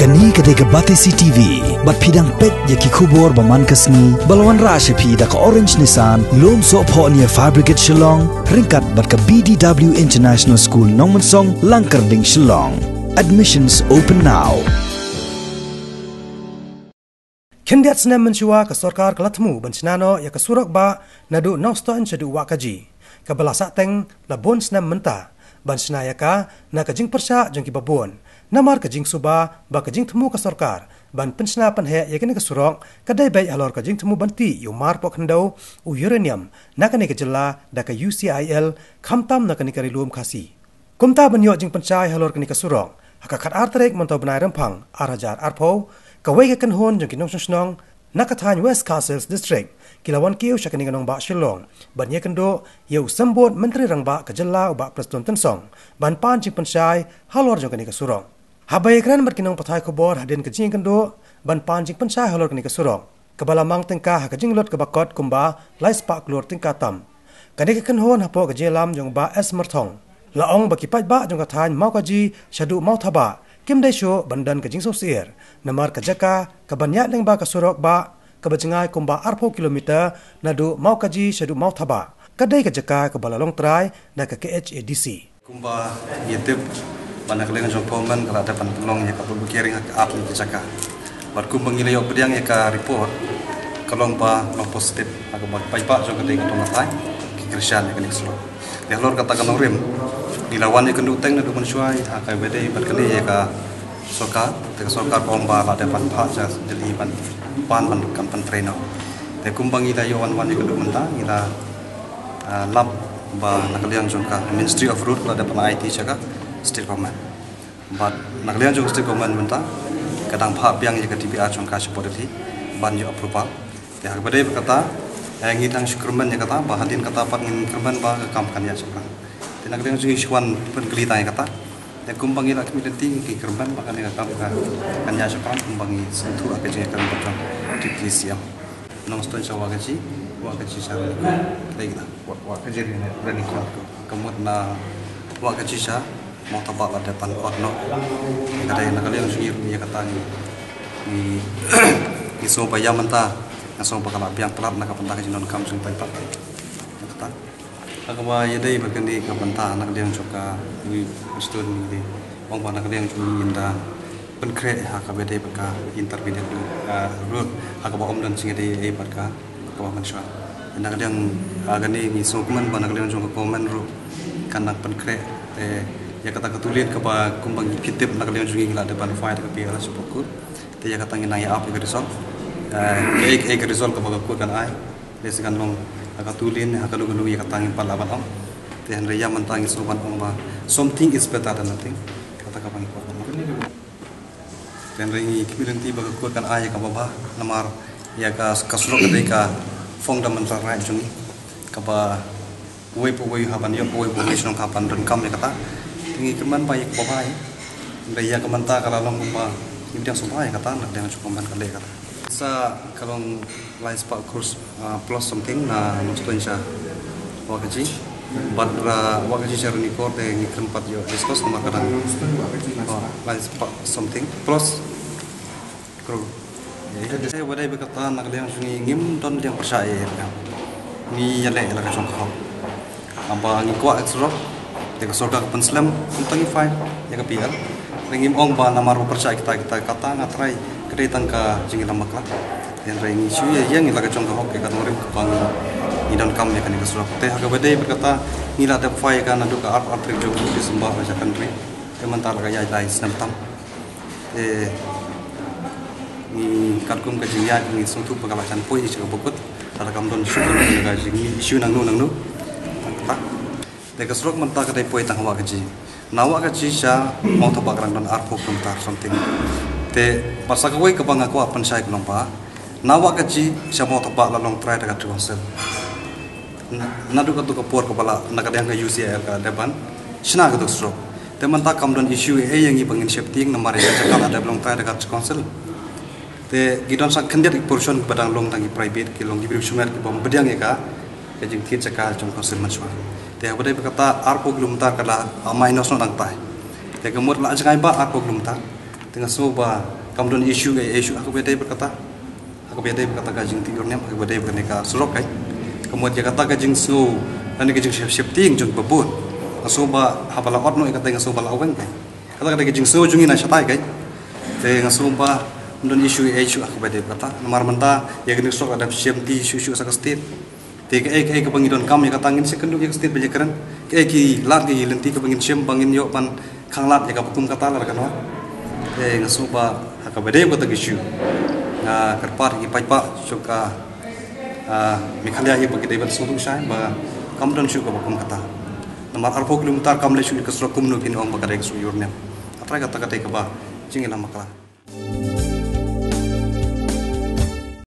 Kani kadai ke Batesi TV, bat pidang pet ya ki kubor baman kasni, balwan rashe pi da ka Orange Nissan, lom so po niya Fabricate Shillong, ringkat bat ka BDW International School Nongmansong, Langkarding Shillong. Admissions open now. Kendiat senam mencuba ke sorkar kelatmu bencinano ya ke surak ba nadu noston cedu wakaji. Kabala sateng labon senam mentah. Bancina ya ka na kajing persya jengki babon. Namar kajing suba ba kajing temu ke sorkar. Ban pensna penhe ya kini ke surok kadai baik halor kajing temu banti yu mar pok hendau u uranium na kani ke jela da ke UCIL khamtam na kani karilum khasi. Kumta banyo jing pencai halor kani ke surok. Hakakat artrek mentau benai rempang arajar arpo kawai ke kenhon jengki nong snong nakathan West Castles District kilawan kiu syakani ganong ba Shillong ban ye kendo yeu sambot menteri rangba ke jela ba Preston Tensong ban pan jing pencai halor jengkani ke surok. Habai kran berkinong patai kubor hadin kejing kendo ban panjing pensai halor kini kesurok. Kebala mang tengkah kejing lot kebakot kumba lai spak keluar tingkah tam. Kani kekenhon hapo kejing lam jong ba es mertong. Laong baki pat ba jong kathan mau kaji syadu mau thaba. Kim dai syo bandan kejing sosir. Namar kejaka kebanyak leng ba kesurok ba kebajengai kumba arpo kilometer nadu mau kaji syadu mau thaba. Kadai kejaka kebala long try na ke KHADC. Kumba YouTube pada kalian jom komen kalau ada penolong ya kapal berkiring up di Jakarta. Berkum pengilai opediang ya ka report kalau pa long positif aku baik pak jom kedai untuk matai Kristian ya kini selo. Ya lor katakan orang dilawan ya kenduk teng nadu mensuai akai bede berkali ya ka sokar pomba ada pan pak jadi pan kampan trainer. Ya kumbang ida yo wan ya kenduk mentang ida lab ba nakalian jom ka Ministry of Road kalau ada pan IT Jakarta. State government, but naklian juga state government mentah kadang pihak yang jika DPR congkak seperti ban juga approval. Ya kepada berkata yang ngitang syukurman ya kata bahatin kata pat ngin kerman bah kekamkan ya sekarang. Dan naklian juga isuan penkelitang ya kata. Dan kumbangi lagi milenting ke kerman bahkan yang kekamkan kan ya sekarang kumbangi sentuh akan jadi kan berjam di polisi yang nongstone sawa gaji saya lagi kita wakaji ini berani kemudian wakaji saya mau tabak ada depan warna kadang nakalian sungir dia kata ni iso bayam mentah iso bakal biang pelap nak pentah ke jinon kam sung pai pak kata agama yadai berkendi ke pentah nakalian juga wi stun ni wong bana nakalian cumi inda penkre ha ka bede baka intermediate road agama om dan singade e barka ka mansha nakalian agani ni sokman bana nakalian juga komen ro kanak penkre ya kata ketulian kepada kumbang kitip nak kalian juga ngila depan fight ke pihak sepokur dia kata nginai apa ke result ke result kepada kur kan ai dia sekan long ketulian akan dulu ya kata ngin palaban om dia henry ya mentangi soban om something is better than nothing kata kapang ko dan ringi kibiran tiba ke kur kan ai ka baba namar ya ka kasulok ketika fundamental right jungi kapa way haban yo way national kapan dan kam ya kata tinggi keman baik bapak daya kemanta kalau long lupa ini yang supaya kata nak dengan cukup kali kata sa kalau lain sepak kurs plus something na nostalgia wakaji badra wakaji share ni kor de ni tempat yo discuss sama kadang lain sepak something plus kru saya wadai berkata nak dengan sungi ngim don yang percaya ni yang lain lah kacau apa ngi kuat ekstra jika surga penslam untangi fine jika pial ringim ong ba namar percaya kita kata ngatrai kedai tangka jingi lamaklah dan ringi isu yang ilaga contoh hok kan orang bang idan kam ya kan ke surga teh aga bade berkata nila ada fine kan adu ka art job di sembah macam country temantar gaya lain senam tam ni kalkum ke jingi ni suntu pegawaian poi juga bukut ada kam don syukur dengan jingi isu nang nu Dekat suruk mentah kedai poi tang awak gaji. Nawak gaji sya mau tabak rang dan arpo pentar something. Te pasal kau kebang aku apa saya kenong pa. Nawak gaji sya mau tabak lalong try dekat konsel. Nadu katu kapur kepala nak ada yang ke UCL ke depan. Sina katu suruk. Te mentah kam dan isu yang ibangin safety yang nomor yang cakap ada belum try dekat konsel. Te gidon sak kendiat portion kepada long tangi private ke long diberi sumer ke bom bediang ya ka. Kajing tiat cakap jom konsel mansua. Dia boleh berkata arpo gelumtar kala minus no tang tai. Dia kemudian lah jangan ba arpo gelumtar. tengah soba kamdon isu aku bedai berkata gajing tiur nem aku bedai bernika surok kai kemudian kata gajing so dan gajing shifting jung babut soba habala otno kata tengah soba laweng kai kata gajing so jungi na shatai kai tengah soba kamdon isu aku bedai berkata nomor menta ya gini sok ada shifting isu sakastit tiga ke pengidon kam ya katangin sekendu ya stit bejekaran ki lat ki lenti ke pengin syem pangin yo pan khanglat ya kapukum katalar kanwa ngasuba hakabade ko tagishu na karpar ki paipa suka mikhalya ye bagi debat sudung sai ba kamdan shu ka bakum kata namar arpo kilometer kam le shu ka srokum no kin om bakare su yurne atra kata kata ka ba jingila makla